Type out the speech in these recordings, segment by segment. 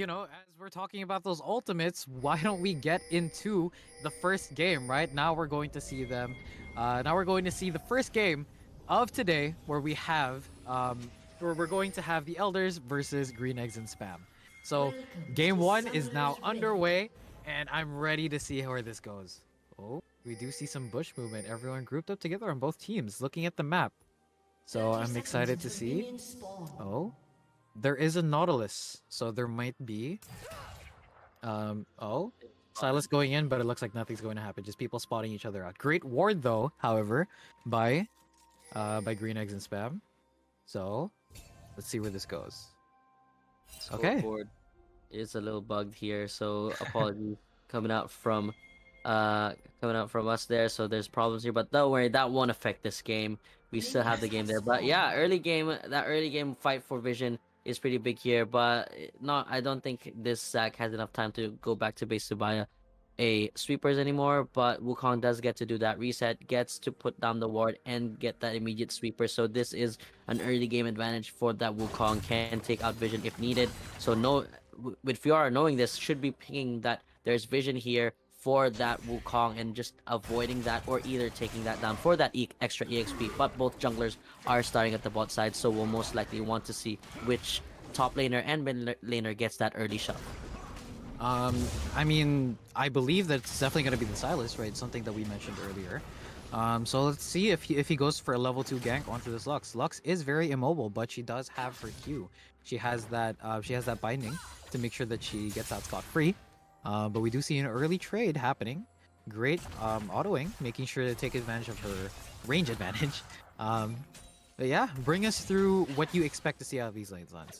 as we're talking about those ultimates, why don't we get into the first game, right? Now we're going to see them. Now we're going to see the first game of today where we're going to have the Elders versus Green Eggs and Spam. So game one is now underway, and I'm ready to see where this goes. Oh, we do see some bush movement. Everyone grouped up together on both teams, looking at the map. So I'm excited to see. Oh, there is a Nautilus, so there might be. Oh, Sylas going in, but it looks like nothing's going to happen. Just people spotting each other out. Great ward though, however, by Green Eggs and Spam. So let's see where this goes. Okay. Scoreboard is a little bugged here, so apologies coming out from us there. So there's problems here, but don't worry, that won't affect this game. We still have the game there. But yeah, that early game fight for vision is pretty big here, but not I don't think this Zac has enough time to go back to base to buy a sweepers anymore. But Wukong does get to do that reset, gets to put down the ward and get that immediate sweeper. So this is an early game advantage for that Wukong, can take out vision if needed. So no, with Fiora knowing this, should be pinging that there's vision here for that Wukong and just avoiding that, or either taking that down for that extra EXP. But both junglers are starting at the bot side, so we'll most likely want to see which top laner and mid laner gets that early shot. I mean, I believe that it's definitely going to be the Sylas, right? Something that we mentioned earlier. So let's see if he goes for a level 2 gank onto this Lux. Lux is very immobile, but she does have her Q. She has that binding to make sure that she gets out scot-free. But we do see an early trade happening. Great autoing, making sure to take advantage of her range advantage. But yeah, bring us through what you expect to see out of these lanes, Lance.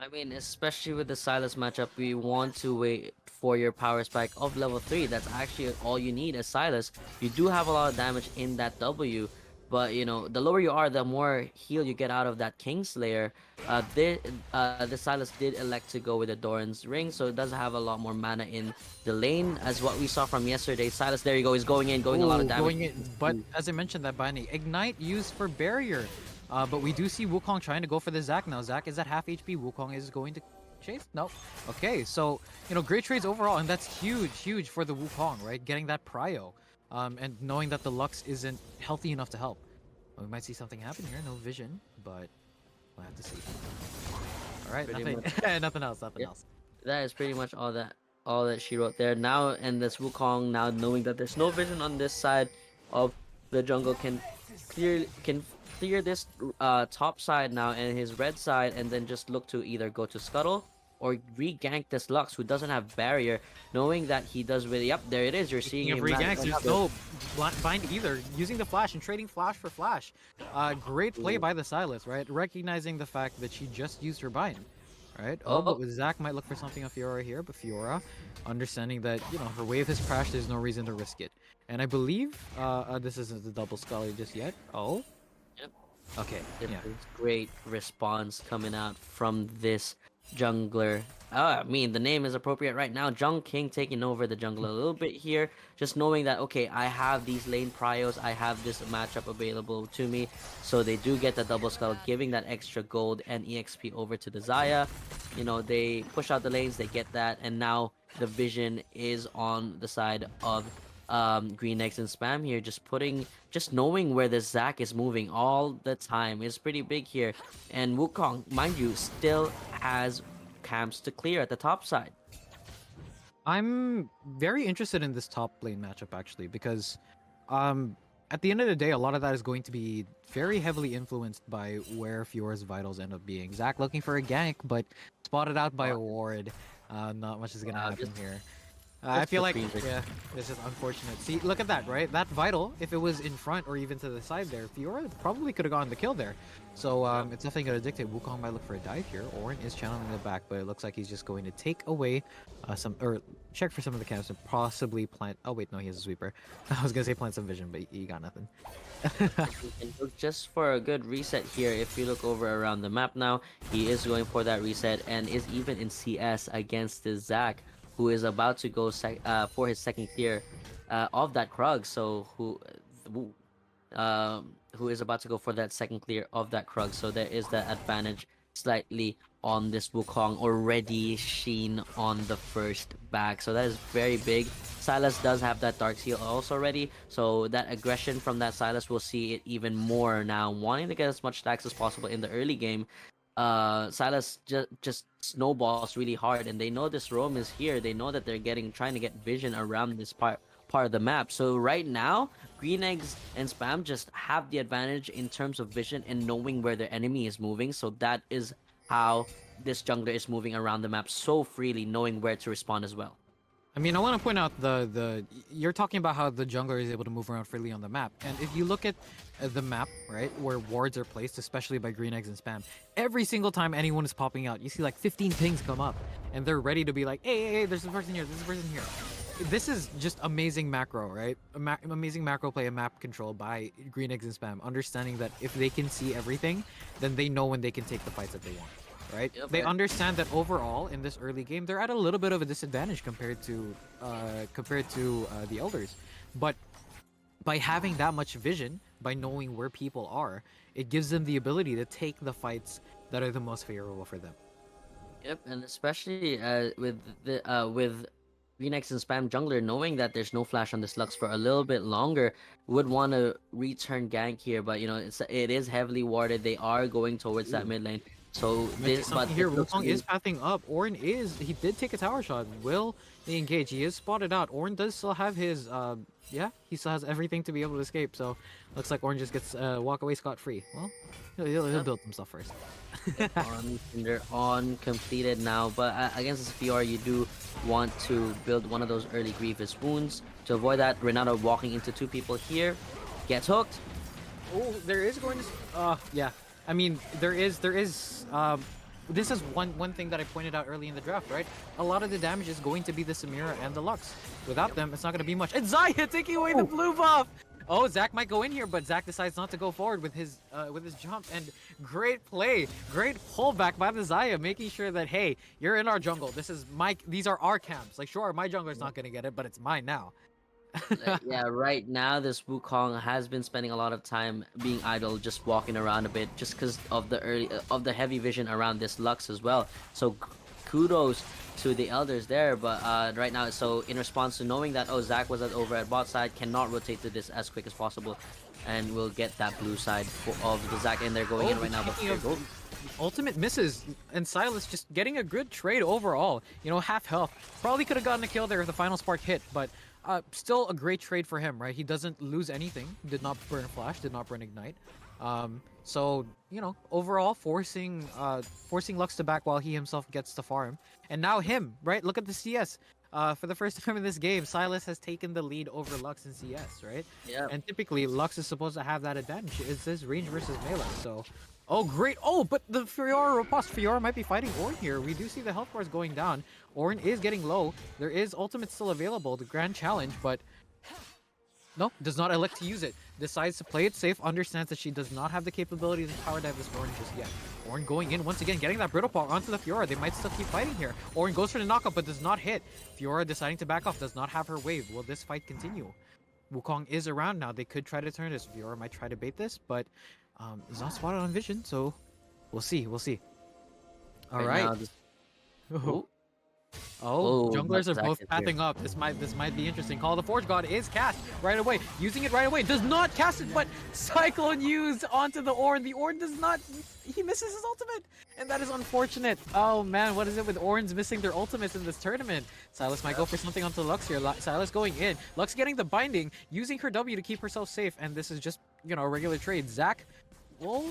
I mean, especially with the Sylas matchup, we want to wait for your power spike of level 3. That's actually all you need as Sylas. You do have a lot of damage in that W, but the lower you are, the more heal you get out of that Kingslayer. The Sylas did elect to go with the Doran's Ring, so it does have a lot more mana in the lane, as what we saw from yesterday. Sylas, there he go, is going in, going a lot of damage. Going in, but as I mentioned, that binding Ignite used for barrier. But we do see Wukong trying to go for the Zac now. Zac is at half HP. Wukong is going to chase? No. Okay, so, great trades overall, and that's huge for the Wukong, right? Getting that prio, and knowing that the Lux isn't healthy enough to help. We might see something happen here. No vision, but we'll have to see. All right, nothing else. That is pretty much all that she wrote there. Now, and this Wukong, now knowing that there's no vision on this side of the jungle, can clear this top side now and his red side, and then just look to either go to Scuttle or re-gank this Lux, who doesn't have barrier, knowing that he does really. Yep, there it is. You're seeing him re-ganks. There's no bind either. Using the flash and trading flash for flash. Great play by the Sylas, right? Recognizing the fact that she just used her bind. Right? But with Zac might look for something on Fiora here, but Fiora, understanding that, her wave has crashed, there's no reason to risk it. And I believe this isn't the double Scully just yet. Oh? Yep. Okay, yeah. Great response coming out from this jungler. I mean, the name is appropriate right now. Jung King taking over the jungle a little bit here, just knowing that, okay, I have these lane prios, I have this matchup available to me, so they do get the double skull, giving that extra gold and EXP over to the Xayah. They push out the lanes, they get that, and now the vision is on the side of Green Eggs and Spam here, just knowing where the Zac is moving all the time is pretty big here. And Wukong, mind you, still has camps to clear at the top side. I'm very interested in this top lane matchup, actually, because at the end of the day, a lot of that is going to be very heavily influenced by where Fiora's vitals end up being. Zac looking for a gank, but spotted out by a ward. Not much is going to happen here. I feel like, yeah, this is unfortunate. See, look at that, right? That vital, if it was in front or even to the side there, Fiora probably could have gotten the kill there. So it's definitely going to dictate. Wukong might look for a dive here. Ornn is channeling the back, but it looks like he's just going to take away check for some of the camps and possibly plant. Oh wait, no, he has a sweeper. I was going to say plant some vision, but he got nothing. Just for a good reset here, if you look over around the map now, he is going for that reset and is even in CS against the Zac, who is about to go for his second clear of that Krug. So who is about to go for that second clear of that Krug. So there is that advantage slightly on this Wukong, already Sheen on the first back. So that is very big. Sylas does have that Dark Seal also already, so that aggression from that Sylas will see it even more now, wanting to get as much stacks as possible in the early game. Sylas just snowballs really hard, and they know this roam is here. They know that they're trying to get vision around this part of the map. So right now, Green Eggs and Spam just have the advantage in terms of vision and knowing where their enemy is moving. So that is how this jungler is moving around the map so freely, knowing where to respond as well. I mean, I want to point out you're talking about how the jungler is able to move around freely on the map, and if you look at the map, right, where wards are placed, especially by Green Eggs and Spam, every single time anyone is popping out, you see like 15 pings come up, and they're ready to be like, hey, there's a person here, there's a person here. This is just amazing macro, right? Amazing macro play and map control by Green Eggs and Spam, understanding that if they can see everything, then they know when they can take the fights that they want. Right? Yep. They understand that overall in this early game they're at a little bit of a disadvantage compared to the elders, but by having that much vision, by knowing where people are, it gives them the ability to take the fights that are the most favorable for them. Yep, and especially with Green Eggs and Spam jungler knowing that there's no flash on this Lux for a little bit longer, would want to return gank here, but you know it is heavily warded. They are going towards that mid lane. So this, but here, Wukong is pathing up. Ornn he did take a tower shot. Will they engage? He is spotted out. Ornn does still have his, he still has everything to be able to escape. So looks like Ornn just gets walk away scot-free. Well, he'll build himself first. They're on completed now, but against this Fiora, you do want to build one of those early grievous wounds to avoid that. Renata walking into two people here, gets hooked. Oh, there is going to, yeah. I mean, there is, this is one thing that I pointed out early in the draft, right? A lot of the damage is going to be the Samira and the Lux. Without them, it's not going to be much. And Xayah taking away the blue buff! Oh, Zach might go in here, but Zach decides not to go forward with his jump. And great play, great pullback by the Xayah, making sure that, hey, you're in our jungle. These are our camps. Like, sure, my jungler's not going to get it, but it's mine now. Yeah, right now this Wukong has been spending a lot of time being idle, just walking around a bit, just because of the heavy vision around this Lux as well. So kudos to the elders there, but right now, so in response to knowing that Zach was over at bot side, cannot rotate to this as quick as possible, and we'll get that blue side of the Zach in there going in right now. But ultimate misses, and Sylas just getting a good trade overall. You know, half health. Probably could have gotten a kill there if the final spark hit, but still a great trade for him, right? He doesn't lose anything. Did not burn flash, did not burn ignite. So, you know, overall forcing Lux to back while he himself gets to farm. And now him, right? Look at the CS. For the first time in this game, Sylas has taken the lead over Lux in CS, right? yeah, And typically, Lux is supposed to have that advantage. It's this range versus melee, so... Oh, great. Oh, but the Fiora riposte. Fiora might be fighting Ornn here. We do see the health bars going down. Ornn is getting low. There is ultimate still available, the grand challenge, but... No, does not elect to use it. Decides to play it safe, understands that she does not have the capability to power dive this Ornn just yet. Ornn going in once again, getting that brittle paw onto the Fiora. They might still keep fighting here. Ornn goes for the knockup, but does not hit. Fiora deciding to back off, does not have her wave. Will this fight continue? Wukong is around now. They could try to turn this. Fiora might try to bait this, but it's not spotted on vision, so we'll see. We'll see. All right. Oh, junglers are both pathing up. This might be interesting. Call of the Forge God is cast right away. Using it right away. Does not cast it, but Cyclone used onto the Ornn. The Ornn does not... He misses his ultimate. And that is unfortunate. Oh man, what is it with Ornns missing their ultimates in this tournament? Sylas might go for something onto Lux here. Sylas going in. Lux getting the binding, using her W to keep herself safe. And this is just, you know, a regular trade. Zach will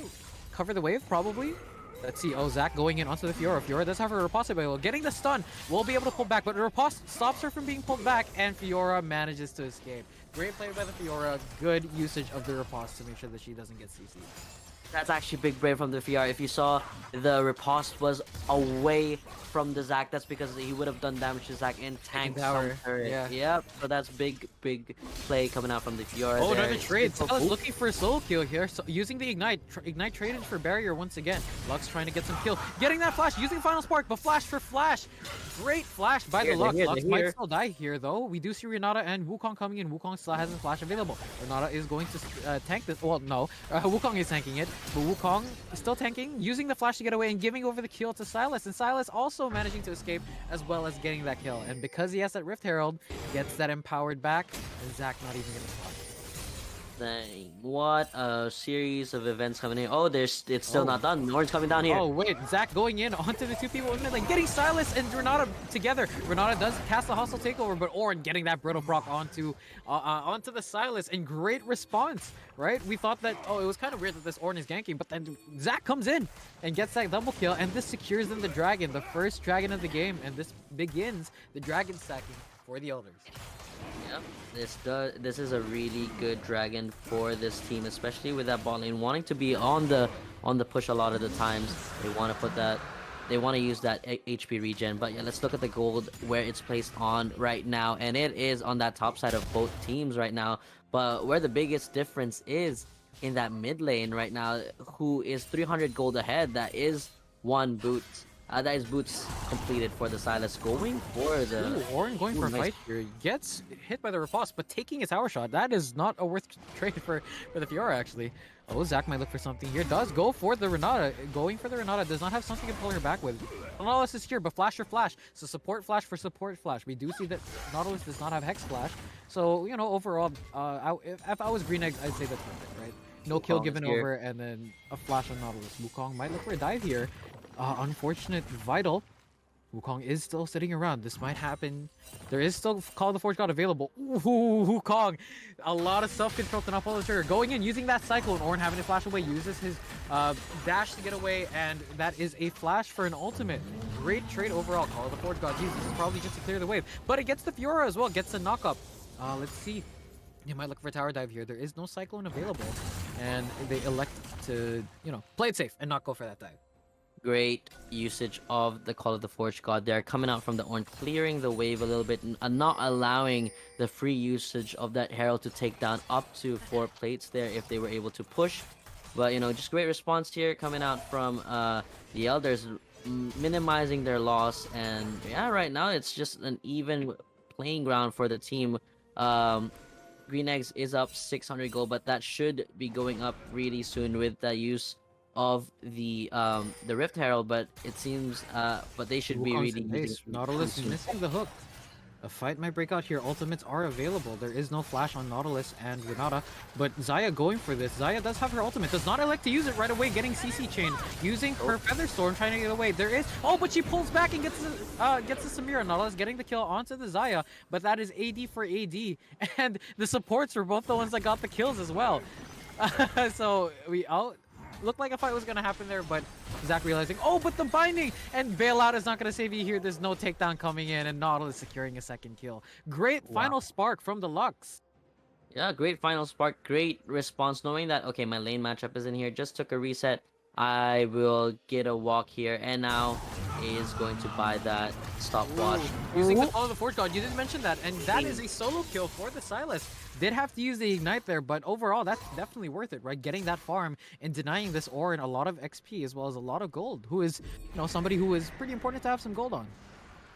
cover the wave, probably. Let's see. Oh, Zach going in onto the Fiora. Fiora does have her riposte available. Getting the stun. Will be able to pull back, but the riposte stops her from being pulled back, and Fiora manages to escape. Great play by the Fiora. Good usage of the riposte to make sure that she doesn't get CC'd. That's actually big brain from the Fiora. If you saw, the riposte was away from the Zac. That's because he would have done damage to Zac and tanked some turret. Yeah. Yep. So that's big play coming out from the Fiora. Oh, there. another trade. Sylas looking for a solo kill here. So using the ignite. Ignite traded for barrier once again. Lux trying to get some kill. Getting that flash. Using final spark, but flash for flash. Great flash by the They're Lux. here, Lux they're might here. still die here, though. We do see Renata and Wukong coming in. Wukong still has his flash available. Renata is going to tank this. Well, no. Wukong is tanking it, but Wukong is still tanking, using the flash to get away and giving over the kill to Sylas. And Sylas also managing to escape as well as getting that kill. And because he has that Rift Herald, gets that empowered back, and Zach not even going to spot. Dang, what a series of events coming in. Oh, it's still Oh. not done. Ornn's coming down here. Oh wait, Zach going in onto the two people in mid lane, getting Sylas and Renata together. Renata does cast the hostile takeover, but Ornn getting that brittle proc onto the Sylas, and great response, right? We thought that, oh, it was kind of weird that this Ornn is ganking, but then Zach comes in and gets that double kill, and this secures them the dragon, the first dragon of the game, and this begins the dragon stacking for the Elders. Yep, this is a really good dragon for this team, especially with that bot lane wanting to be on the push a lot of the times. They want to put that, they want to use that HP regen. But yeah, let's look at the gold where it's placed on right now, and it is on that top side of both teams right now. But where the biggest difference is in that mid lane right now, who is 300 gold ahead. That is one boot. That is boots completed for the Sylas, going for the... Ooh, Ornn going for a nice. fight here. Gets hit by the riposte, but taking a tower shot. That is not a worth trade for the Fiora, actually. Oh, Zach might look for something here. Does go for the Renata. Going for the Renata. Does not have something to pull her back with. Nautilus is here, but flash for flash. So support flash for support flash. We do see that Nautilus does not have Hex Flash. So, you know, overall, if I was Green Eggs, I'd say that's worth it, right? No kill Wukong given is here. over, and then a flash on Nautilus. Wukong might look for a dive here. Unfortunate Vital. Wukong is still sitting around. This might happen. There is still Call of the Forge God available. Ooh, Wukong. A lot of self-control to not pull the trigger. Going in, using that Cyclone. Ornn having to flash away. Uses his dash to get away. And that is a flash for an ultimate. Great trade overall. Call of the Forge God. Jeez, this is probably just to clear the wave. But it gets the Fiora as well. Gets the knock-up. Let's see. You might look for a tower dive here. There is no Cyclone available. And they elect to, you know, play it safe and not go for that dive. Great usage of the Call of the Forge God there, coming out from the Ornn, clearing the wave a little bit and not allowing the free usage of that Herald to take down up to 4 plates there if they were able to push. But, you know, just great response here coming out from the Elders, minimizing their loss. And yeah, right now it's just an even playing ground for the team. Green Eggs is up 600 gold, but that should be going up really soon with the use of the Rift Herald. But it seems but they should be Wukong's really in base. using Nautilus is missing the hook. A fight might break out here. Ultimates are available. There is no flash on Nautilus and Renata, but Xayah going for this. Xayah does have her ultimate. Does not elect to use it right away. Getting CC chain, using her Feather Storm, trying to get away. There is. Oh, but she pulls back and gets the Samira. Nautilus getting the kill onto the Xayah, but that is AD for AD, and the supports were both the ones that got the kills as well. So we out. Looked like a fight was gonna happen there, but Zach realizing, oh, but the binding and bailout is not gonna save you here. There's no takedown coming in, and Nautilus securing a second kill. Great final spark from the Lux. Yeah, great final spark, great response, knowing that, okay, my lane matchup is in here, just took a reset. I will get a walk here, and now is going to buy that stopwatch. Using the Call of the Forge God, you didn't mention that, and that is a solo kill for the Sylas. Did have to use the Ignite there, but overall, that's definitely worth it, right? Getting that farm and denying this Ornn a lot of XP as well as a lot of gold, who is, you know, somebody who is pretty important to have some gold on.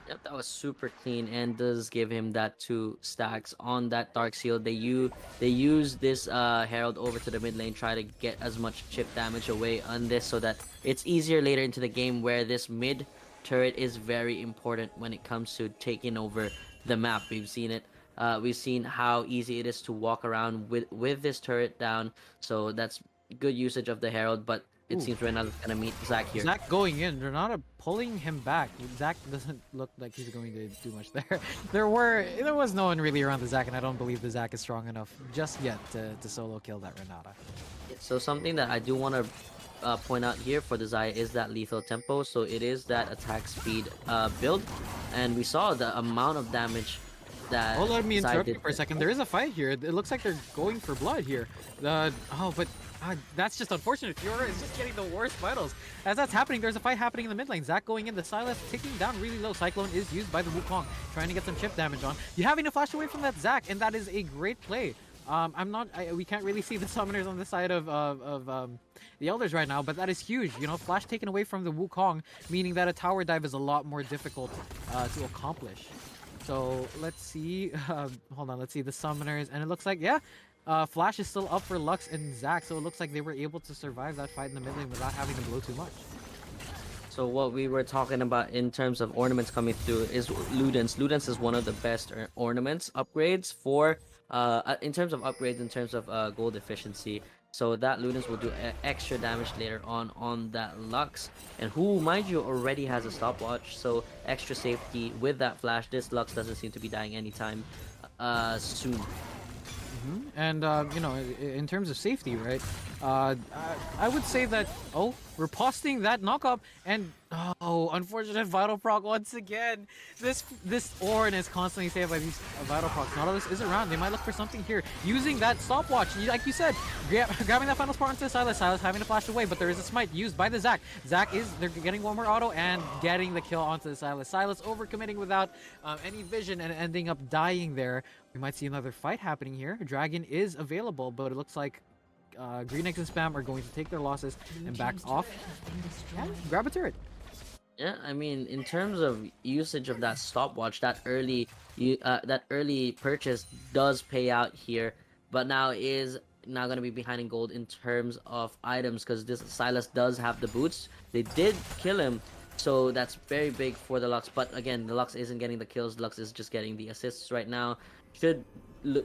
Yep, that was super clean and does give him that 2 stacks on that Dark Seal. They use this Herald over to the mid lane, try to get as much chip damage away on this so that it's easier later into the game, where this mid turret is very important when it comes to taking over the map. We've seen it. We've seen how easy it is to walk around with this turret down. So that's good usage of the Herald, but it seems Renata's gonna meet Zach here. Zach going in, Renata pulling him back. Zach doesn't look like he's going to do much there. There was no one really around the Zach, and I don't believe the Zach is strong enough just yet to solo kill that Renata. So something that I do want to point out here for the Xayah is that lethal tempo. So it is that attack speed build, and we saw the amount of damage that. Oh, let me Xayah interrupt did you for a second. There is a fight here. It looks like they're going for blood here. But that's just unfortunate. Fiora is just getting the worst vitals. As that's happening, there's a fight happening in the mid lane. Zach going in, the Sylas ticking down really low. Cyclone is used by the Wukong, trying to get some chip damage on. You having to flash away from that Zach, and that is a great play I'm not. We can't really see the summoners on the side of the elders right now, but that is huge. You know, flash taken away from the Wukong, meaning that a tower dive is a lot more difficult to accomplish. So let's see. Hold on. Let's see the summoners, and it looks like yeah. Flash is still up for Lux and Zac, so it looks like they were able to survive that fight in the mid lane without having to blow too much. So what we were talking about in terms of ornaments coming through is Ludens. Ludens is one of the best ornaments upgrades for in terms of upgrades in terms of gold efficiency. So that Ludens will do extra damage later on that Lux, and who, mind you, already has a stopwatch, so extra safety with that flash. This Lux doesn't seem to be dying anytime soon. And you know, in terms of safety, right? I would say that we're posting that knockup, and unfortunate vital proc once again. This Ornn is constantly saved by these vital procs. Nautilus is around. They might look for something here, using that stopwatch. Like you said, grabbing that final spot onto Sylas. Sylas having to flash away, but there is a smite used by the Zac. They're getting one more auto and getting the kill onto the Sylas. Sylas overcommitting without any vision and ending up dying there. We might see another fight happening here. Dragon is available, but it looks like Green Eggs and Spam are going to take their losses and back off. Yeah, grab a turret. Yeah, I mean, in terms of usage of that stopwatch, that early purchase does pay out here, but now is now going to be behind in gold in terms of items, because this Sylas does have the boots. They did kill him, so that's very big for the Lux. But again, the Lux isn't getting the kills. Lux is just getting the assists right now. Should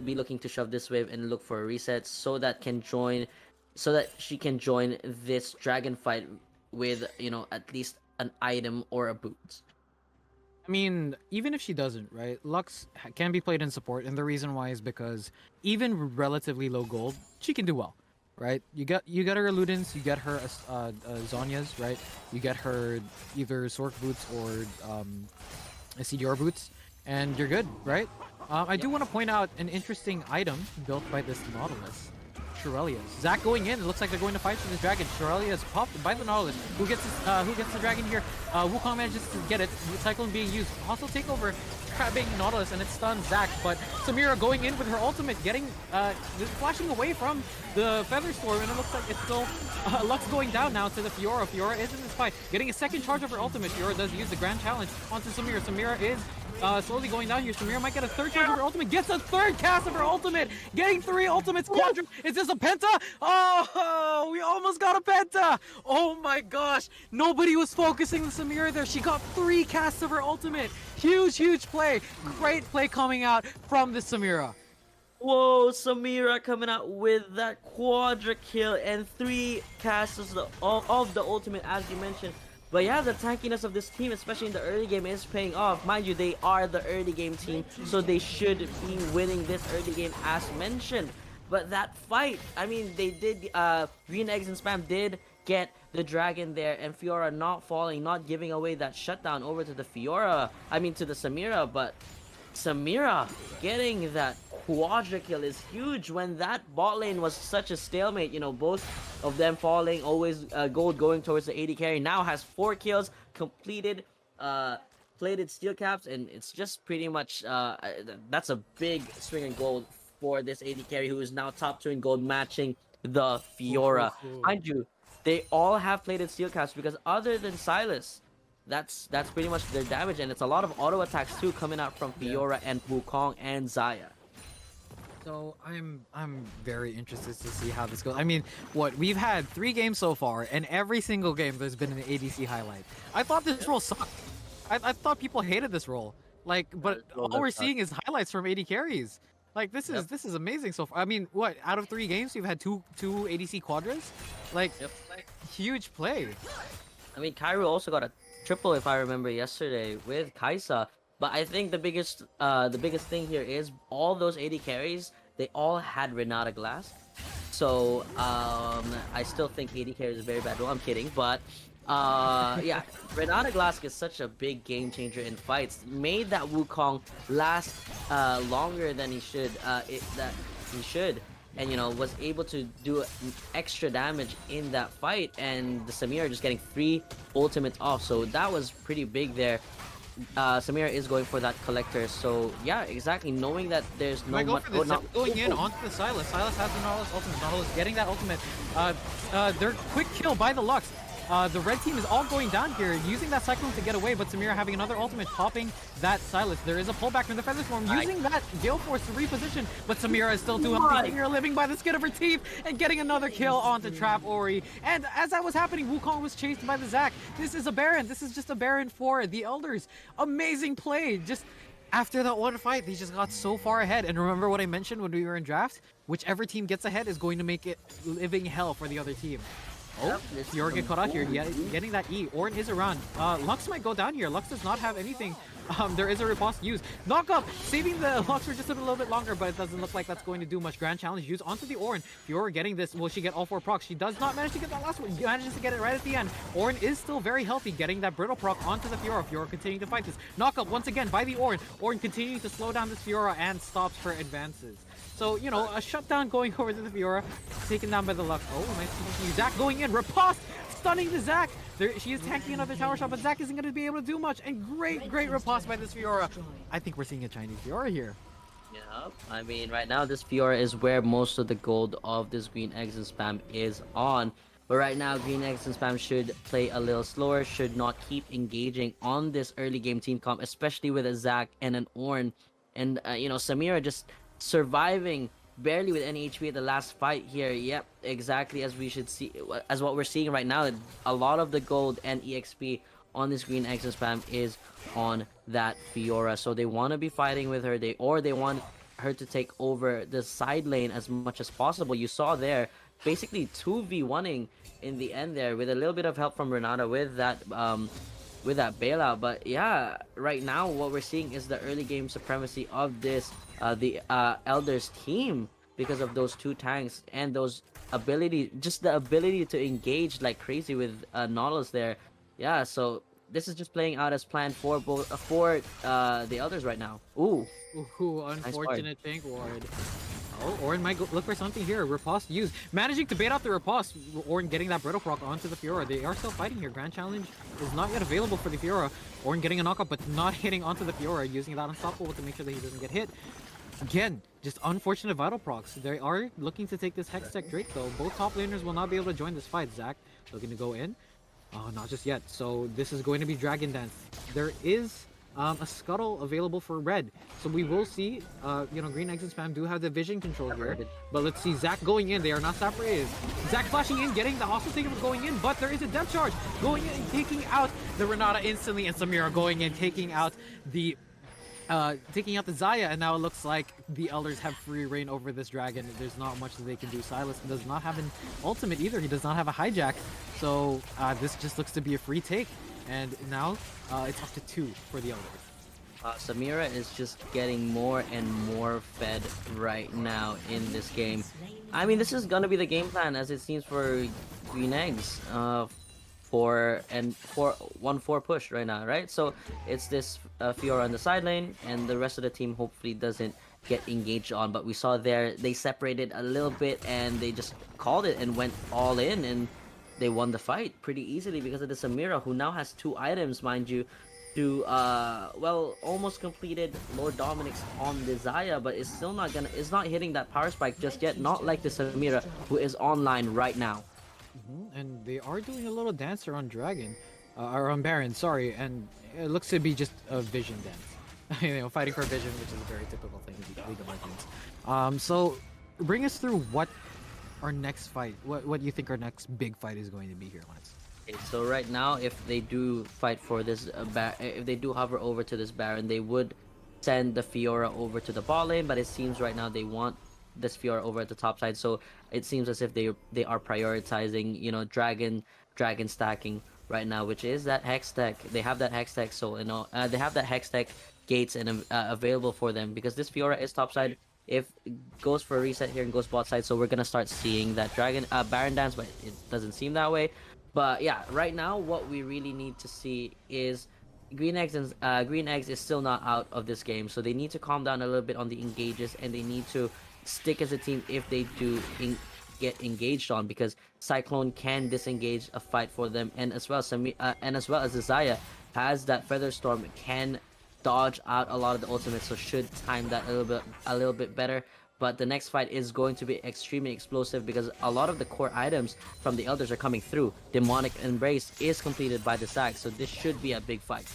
be looking to shove this wave and look for a reset so that she can join this dragon fight with, you know, at least an item or a boot. I mean, even if she doesn't, right? Lux can be played in support, and the reason why is because even relatively low gold, she can do well, right? You get her Ludens, you get her Zhonya's, right? You get her either Sork boots or Señor boots, and you're good, right? I do want to point out an interesting item built by this Nautilus. Shirelius. Zac going in. It looks like they're going to fight for this dragon. Shirelius popped by the Nautilus. Who gets the dragon here? Wukong manages to get it. Cyclone being used. Hostile takeover. Trapping Nautilus, and it stuns Zac. But Samira going in with her ultimate, getting flashing away from the Feather Storm, and it looks like it's still Lux going down now to the Fiora. Fiora is in this fight, getting a second charge of her ultimate. Fiora does use the Grand Challenge onto Samira. Samira is slowly going down here. Samira might get a third charge of her ultimate. Gets a third cast of her ultimate. Getting 3 ultimates. Quadra. Is this a penta? Oh, we almost got a penta. Oh my gosh. Nobody was focusing on Samira there. She got 3 casts of her ultimate. Huge play. Great play coming out from the Samira. Whoa, Samira coming out with that quadra kill and 3 casts of the ultimate, as you mentioned. But yeah, the tankiness of this team, especially in the early game, is paying off. Mind you, they are the early game team, so they should be winning this early game as mentioned. But that fight, I mean, they did, Green Eggs and Spam did get the dragon there, and Fiora not falling, not giving away that shutdown over to the to the Samira. But Samira getting that quadra kill is huge when that bot lane was such a stalemate. You know, both of them falling, always gold going towards the AD carry. Now has 4 kills, completed, plated steel caps, and it's just pretty much that's a big swing in gold for this AD carry, who is now top 2 in gold, matching the Fiora. Mind you, they all have plated steel caps, because other than Sylas, that's pretty much their damage, and it's a lot of auto attacks too coming out from Fiora and Wukong and Xayah. So I'm very interested to see how this goes. I mean, we've had 3 games so far, and every single game there's been an ADC highlight. I thought this role sucked. I thought people hated this role. But all we're seeing is highlights from AD carries. Like this is amazing so far. I mean, out of 3 games you've had two ADC quadras? Huge play. I mean, Kairu also got a triple, if I remember, yesterday with Kaisa. But I think the biggest thing here is all those AD carries, they all had Renata Glass. So I still think AD carry is a very bad role. I'm kidding, but yeah, Renata Glass is such a big game changer in fights. Made that Wukong last longer than he should. And, you know, was able to do extra damage in that fight, and the Samira just getting 3 ultimates off. So that was pretty big there. Samira is going for that collector. So yeah, exactly. Knowing that there's no Might go much. for the Zap going in onto the Sylas. Sylas has the Nautilus ultimate. Nautilus getting that ultimate. They're quick kill by the Lux. The red team is all going down here, using that Cyclone to get away, but Samira having another ultimate, popping that Sylas. There is a pullback from the Feather Swarm, using that Gale Force to reposition, but Samira is still too healthy. Samira living by the skin of her teeth and getting another kill onto Trap Ori. And as that was happening, Wukong was chased by the Zac. This is a Baron. This is just a Baron for the Elders. Amazing play. Just after that one fight, they just got so far ahead. And remember what I mentioned when we were in draft? Whichever team gets ahead is going to make it living hell for the other team. Oh, Fiora get caught out here, getting that E. Ornn is around. Lux might go down here. Lux does not have anything. There is a riposte used. Knock up, saving the Lux for just a little bit longer, but it doesn't look like that's going to do much. Grand challenge used onto the Ornn. Fiora getting this. Will she get all 4 procs? She does not manage to get that last one. Manages to get it right at the end. Ornn is still very healthy, getting that brittle proc onto the Fiora. Fiora continuing to fight this. Knock up once again by the Ornn. Ornn continuing to slow down this Fiora and stops her advances. So, you know, a shutdown going over to the Fiora, taken down by the Lux. Oh, nice. Zac going in. Riposte! Stunning the Zac! She is tanking another tower shot, but Zac isn't going to be able to do much. And great riposte by this Fiora. I think we're seeing a Chinese Fiora here. Yeah, I mean, right now, this Fiora is where most of the gold of this Green Eggs and Spam is on. But right now, Green Eggs and Spam should play a little slower, should not keep engaging on this early game team comp, especially with a Zac and an Ornn. And, you know, Samira just surviving barely with any HP at the last fight here. Yep, exactly as we should see, as what we're seeing right now. A lot of the gold and EXP on this Green Eggs and Spam is on that Fiora. So they want to be fighting with her, they want her to take over the side lane as much as possible. You saw there, basically 2v1ing in the end there with a little bit of help from Renata with that bailout. But yeah, right now what we're seeing is the early game supremacy of this the Elders team, because of those 2 tanks and those ability, just the ability to engage like crazy with Nautilus there. Yeah, so this is just playing out as planned for both the Elders right now. Ooh, Unfortunate tank ward. Oh, Ornn might look for something here. Riposte used. Managing to bait out the riposte. Ornn getting that brittle proc onto the Fiora. They are still fighting here. Grand challenge is not yet available for the Fiora. Ornn getting a knockup, but not hitting onto the Fiora. Using that unstoppable to make sure that he doesn't get hit. Again, just unfortunate vital procs. They are looking to take this Hex Tech Drake though. Both top laners will not be able to join this fight. Zac looking to go in. Oh, not just yet. So this is going to be Dragon Dance. There is a scuttle available for red, so we will see. You know, Green Eggs and Spam do have the vision control here, but let's see Zac going in. They are not separated. Zac flashing in, getting the hostile takeover going in, but there is a depth charge going in and taking out the Renata instantly, and Samira going in, taking out the Xayah, and now it looks like the Elders have free reign over this dragon. There's not much that they can do. Sylas does not have an ultimate either. He does not have a hijack, so this just looks to be a free take. And now it's up to 2 for the Elders. Samira is just getting more and more fed right now in this game. I mean, this is gonna be the game plan as it seems for Green Eggs. 1-4 push right now, right? So it's this Fiora on the side lane, and the rest of the team hopefully doesn't get engaged on. But we saw there they separated a little bit and they just called it and went all in, and they won the fight pretty easily because of the Samira, who now has 2 items, mind you, to well, almost completed Lord Dominic's on the Xayah, but it's still not hitting that power spike just yet, not like the Samira, who is online right now. And they are doing a little dance around Dragon, or on Baron, sorry, and it looks to be just a vision dance. You know, fighting for vision, which is a very typical thing in League of Legends. So bring us through what our next fight, what you think our next big fight is going to be here, Lance. Okay, so right now, if they do fight for this, if they do hover over to this Baron, they would send the Fiora over to the bot lane, but it seems right now they want this Fiora over at the top side, so it seems as if they are prioritizing, you know, dragon stacking right now, which is that Hex Tech. They have that Hex Tech, so you know, they have that Hex Tech gates and available for them, because this Fiora is top side. If it goes for a reset here and goes bot side, so we're gonna start seeing that Baron dance, but it doesn't seem that way. But yeah, right now what we really need to see is Green Eggs is still not out of this game, so they need to calm down a little bit on the engages, and they need to stick as a team if they do get engaged on, because Cyclone can disengage a fight for them, and as well as the Xayah has that Feather Storm, can dodge out a lot of the ultimates, so should time that a little bit better. But the next fight is going to be extremely explosive because a lot of the core items from the Elders are coming through. Demonic Embrace is completed by the Zac, so this should be a big fight.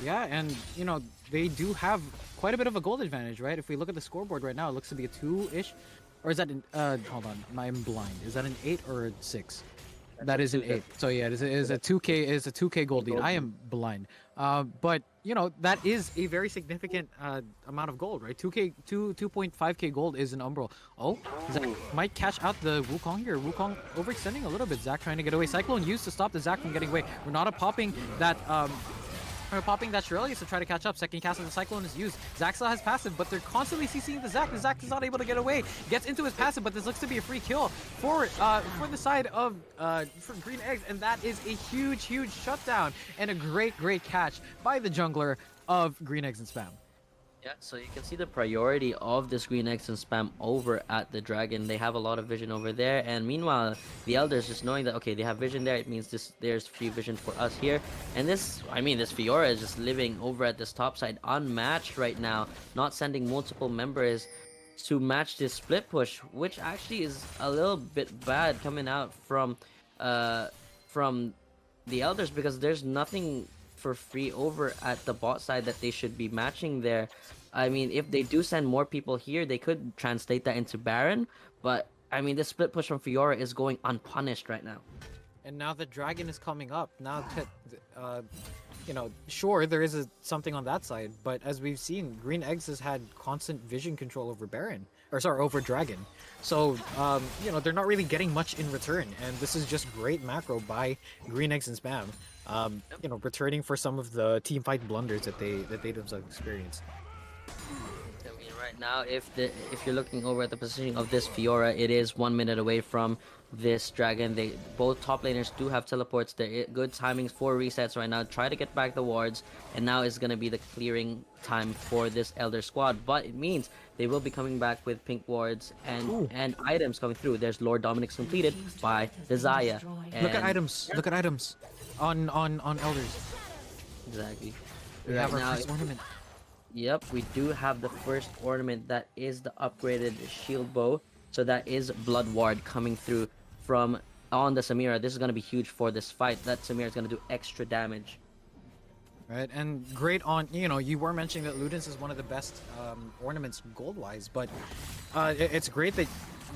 Yeah, and you know, they do have quite a bit of a gold advantage, right? If we look at the scoreboard right now, it looks to be a 2-ish. Or is that an hold on, I'm blind. Is that an 8 or a 6? That is an 8. So yeah, it is a 2k gold lead. I am blind. But you know, that is a very significant amount of gold, right? 2.5k gold is an umbral. Oh, Zac might catch out the Wukong here. Wukong overextending a little bit. Zac trying to get away. Cyclone used to stop the Zac from getting away. Renata popping that Shirelius to try to catch up. Second cast of the Cyclone is used. Zac still has passive, but they're constantly CCing the Zac. The Zac is not able to get away. Gets into his passive, but this looks to be a free kill for the side of for Green Eggs, and that is a huge shutdown and a great catch by the jungler of Green Eggs and Spam. Yeah, so you can see the priority of this Green Eggs and Spam over at the Dragon. They have a lot of vision over there, and meanwhile, the Elders just knowing that, okay, they have vision there, it means there's free vision for us here. And this Fiora is just living over at this top side, unmatched right now, not sending multiple members to match this split push, which actually is a little bit bad coming out from the Elders, because there's nothing for free over at the bot side that they should be matching there. I mean, if they do send more people here, they could translate that into Baron, but I mean, this split push from Fiora is going unpunished right now. And now the Dragon is coming up. Now that, you know, sure, there is something on that side, but as we've seen, Green Eggs has had constant vision control over Baron, or sorry, over Dragon. So, you know, they're not really getting much in return, and this is just great macro by Green Eggs and Spam. You know, returning for some of the team fight blunders that they themselves experienced. I mean, right now, if you're looking over at the positioning of this Fiora, it is 1 minute away from this Dragon. Both top laners do have teleports. They're good timings for resets right now. Try to get back the wards, and now is gonna be the clearing time for this Elder squad. But it means they will be coming back with pink wards and items coming through. There's Lord Dominic's completed by the Xayah. Look at items. Look at items on Elders. Exactly. We have our first ornament. Yep, we do have the first ornament. That is the upgraded shield bow. So that is Blood Ward coming through from on the Samira. This is going to be huge for this fight. That Samira is going to do extra damage. Right, and great on, you know, you were mentioning that Ludens is one of the best ornaments gold-wise, but it's great that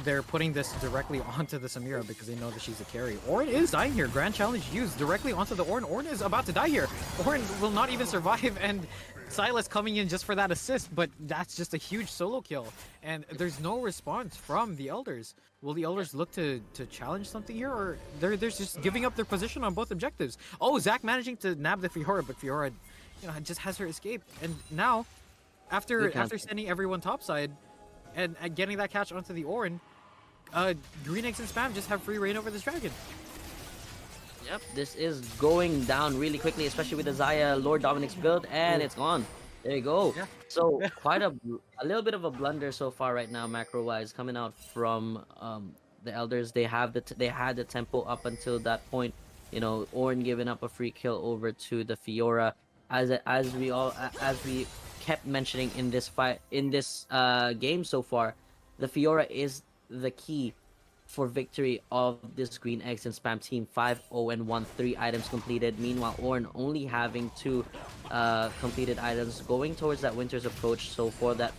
they're putting this directly onto the Samira because they know that she's a carry. Ornn is dying here. Grand Challenge used directly onto the Ornn. Ornn is about to die here. Ornn will not even survive, and Sylas coming in just for that assist, but that's just a huge solo kill. And there's no response from the Elders. Will the Elders look to challenge something here, or they're just giving up their position on both objectives? Oh, Zac managing to nab the Fiora, but Fiora, you know, just has her escape. And now, after sending everyone topside and getting that catch onto the Ornn, Green Eggs and Spam just have free reign over this Dragon. Yep, this is going down really quickly, especially with the Xayah Lord Dominic's build, and it's gone. There you go. Yeah. So quite a little bit of a blunder so far right now, macro wise, coming out from the Elders. They had the tempo up until that point. You know, Ornn giving up a free kill over to the Fiora. As we kept mentioning in this fight, in this game so far, the Fiora is the key for victory of this Green Eggs and Spam team. 5-0-1, 3 items completed. Meanwhile, Ornn only having 2 completed items, going towards that Winter's approach. So for that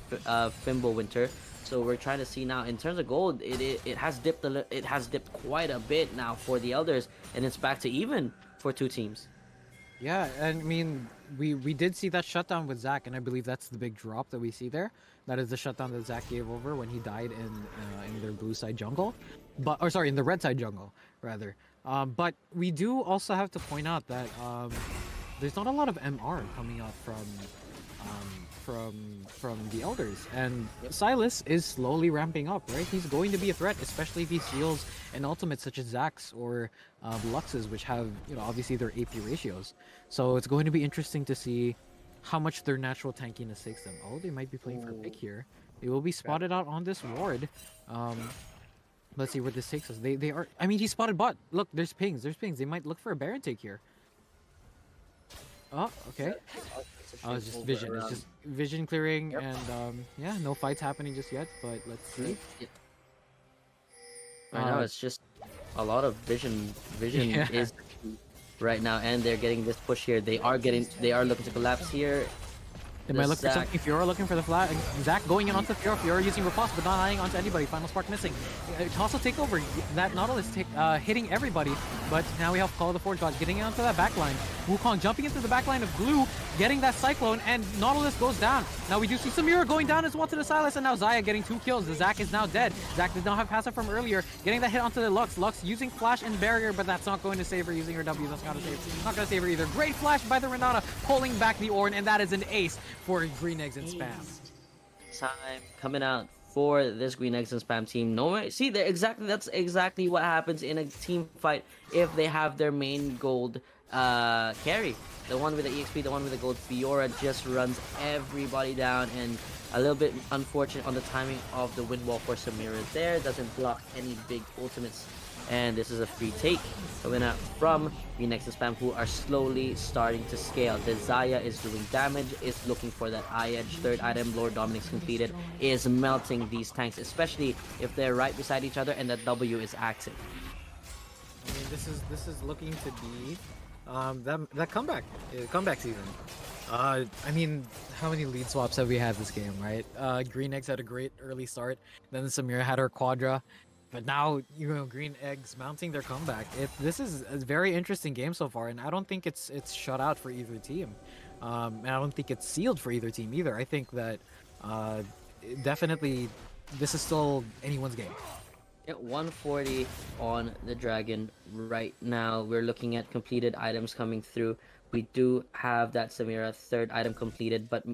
Fimble Winter, so we're trying to see now in terms of gold, it has dipped quite a bit now for the Elders, and it's back to even for 2 teams. Yeah, I mean, we did see that shutdown with Zac, and I believe that's the big drop that we see there. That is the shutdown that Zac gave over when he died in their blue side jungle, in the red side jungle rather. But we do also have to point out that there's not a lot of MR coming out from the Elders, and Sylas is slowly ramping up, right? He's going to be a threat, especially if he steals an ultimate such as Zac's or Lux's, which have, you know, obviously their AP ratios. So it's going to be interesting to see how much their natural tankiness takes them. Oh, they might be playing for pick here. They will be spotted out on this ward. Let's see where this takes us. They are. I mean, he spotted bot. Look, there's pings. There's pings. They might look for a Baron take here. Oh, okay. Oh, it's just vision. It's just vision clearing, Yep. and yeah, no fights happening just yet. But let's see. Right now, it's just a lot of vision. Vision Yeah. is right now, and they're getting this push here. They are looking to collapse here. They might look for something. Fiora looking for the flag. Zach going in onto Fiora. Fiora using riposte, but not eyeing onto anybody. Final spark missing. Also take over. That Nautilus hitting everybody. But now we have Call of the Forge God getting in onto that backline. Wukong jumping into the backline of Glue, getting that Cyclone, and Nautilus goes down. Now we do see Samira going down as well to the Sylas, and now Xayah getting 2 kills. The Zach is now dead. Zach did not have passive from earlier. Getting that hit onto the Lux. Lux using flash and barrier, but that's not going to save her using her W. That's not going to save her either. Great flash by the Renata, pulling back the Ornn, and that is an ace for green eggs and spam. Time coming out for this green eggs and spam team. No way. See, that's exactly what happens in a team fight if they have their main gold carry. The one with the EXP, the one with the gold. Fiora just runs everybody down, and a little bit unfortunate on the timing of the wind wall for Samira there. Doesn't block any big ultimates. And this is a free take coming out from green eggs and spam, who are slowly starting to scale. The Xayah is doing damage, is looking for that eye edge. Third item, Lord Dominic's completed, is melting these tanks, especially if they're right beside each other and that W is active. I mean, this is looking to be that comeback season. I mean, how many lead swaps have we had this game, right? Green Eggs had a great early start, then Samira had her Quadra, but now Green Eggs mounting their comeback. This is a very interesting game so far, and I don't think it's shut out for either team, and I don't think it's sealed for either team either. I think that definitely this is still anyone's game. At 140 on the Dragon right now. We're looking at completed items coming through. We do have that Samira third item completed, but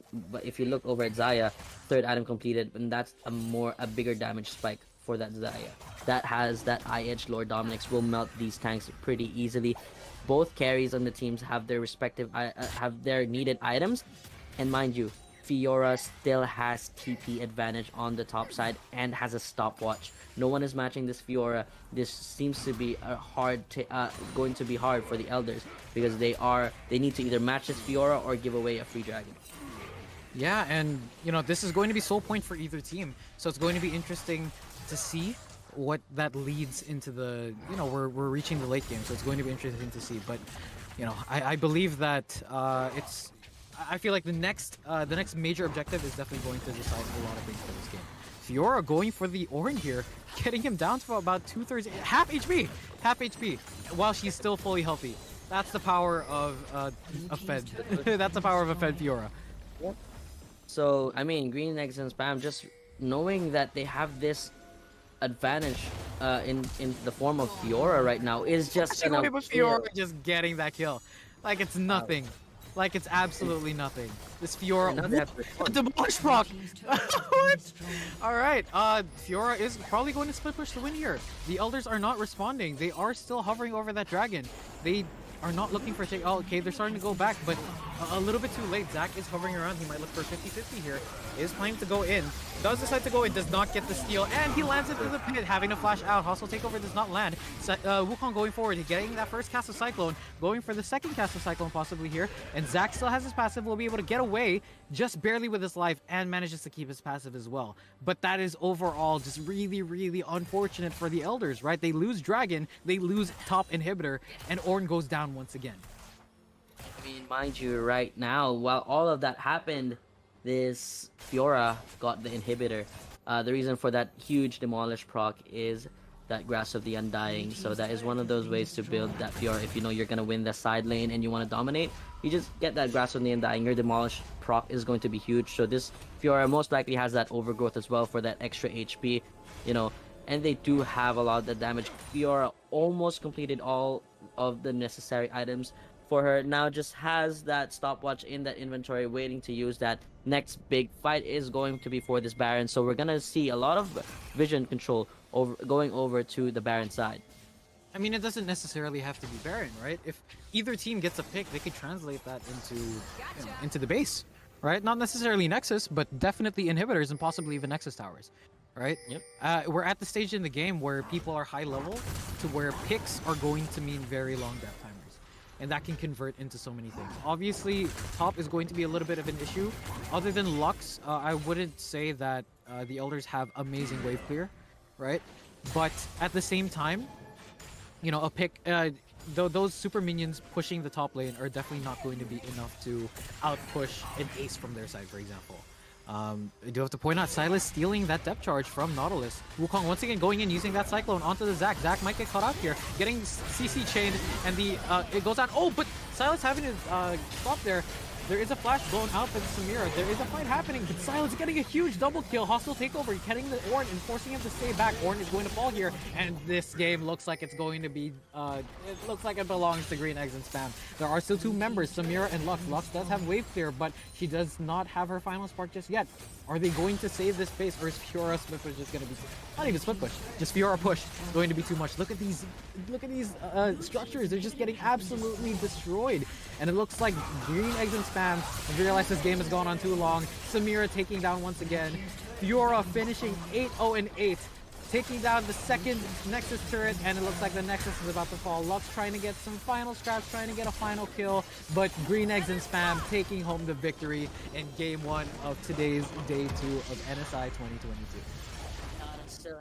if you look over at Xayah, third item completed, and that's a bigger damage spike for that Xayah. That has that eye edge. Lord Dominic's will melt these tanks pretty easily. Both carries on the teams have their respective have their needed items, and mind you, Fiora still has TP advantage on the top side and has a stopwatch. No one is matching this Fiora. This seems to be going to be hard for the Elders, because they need to either match this Fiora or give away a free dragon. Yeah, and this is going to be soul point for either team, so it's going to be interesting to see what that leads into the we're reaching the late game, so it's going to be interesting to see. But I believe that I feel like the next major objective is definitely going to decide a lot of things for this game. Fiora going for the Ornn here, getting him down to about 2/3, half HP, while she's still fully healthy. That's the power of a Fed. That's the power of a Fed Fiora. Yep. So I mean, green eggs and spam, just knowing that they have this advantage in the form of Fiora right now is just Fiora just getting that kill, like it's nothing. Like it's absolutely nothing. This Fiora, demolish proc. What? All right. Fiora is probably going to split push the win here. The Elders are not responding. They are still hovering over that dragon. They are not looking for a take. Oh, okay, they're starting to go back, but a little bit too late. Zach is hovering around. He might look for 50-50 here. Is planning to go in. Does decide to go in. Does not get the steal, and he lands into the pit, having to flash out. Hostile takeover does not land. Wukong going forward, getting that first cast of Cyclone, going for the second cast of Cyclone possibly here, and Zach still has his passive. Will be able to get away just barely with his life, and manages to keep his passive as well. But that is overall just really, really unfortunate for the Elders, right? They lose Dragon, they lose top inhibitor, and Ornn goes down once again. I mean, mind you, right now, while all of that happened, this Fiora got the inhibitor. The reason for that huge demolish proc is that Grasp of the Undying. So that is one of those ways to build that Fiora. If you know you're going to win the side lane and you want to dominate, you just get that Grasp of the Undying. Your demolish proc is going to be huge. So this Fiora most likely has that overgrowth as well for that extra HP, and they do have a lot of the damage. Fiora almost completed all of the necessary items for her. Now just has that stopwatch in that inventory, waiting to use that. Next big fight is going to be for this Baron, so we're gonna see a lot of vision control going over to the Baron side. I mean, it doesn't necessarily have to be Baron, right? If either team gets a pick, they could translate that into the base, right? Not necessarily Nexus, but definitely inhibitors and possibly even Nexus towers. right? Yep. We're at the stage in the game where people are high level to where picks are going to mean very long death timers. And that can convert into so many things. Obviously, top is going to be a little bit of an issue. Other than Lux, I wouldn't say that the Elders have amazing wave clear, right? But at the same time, you know, a pick, those super minions pushing the top lane are definitely not going to be enough to outpush an ace from their side, for example. I do have to point out Sylas stealing that depth charge from Nautilus. Wukong once again going in using that Cyclone onto the Zac. Zac might get caught out here, getting CC chained, and the it goes out. Oh, but Sylas having to stop there. There is a flash blown out by Samira. There is a fight happening, but Sylas getting a huge double kill. Hostile takeover, getting the Ornn and forcing him to stay back. Ornn is going to fall here, and this game looks like it's going to be, it looks like it belongs to Green Eggs and Spam. There are still two members, Samira and Lux. Lux does have wave clear, but she does not have her final spark just yet. Are they going to save this base, or is Fiora split push just going to be, not even split push, just Fiora push going to be too much? Look at these structures. They're just getting absolutely destroyed. And it looks like Green Eggs and Spam have realized this game has gone on too long. Samira taking down once again. Fiora finishing 8-0-8. Taking down the second Nexus turret, and it looks like the Nexus is about to fall. Lux trying to get some final scraps, trying to get a final kill, but Green Eggs and Spam taking home the victory in Game 1 of today's Day 2 of NSI 2022.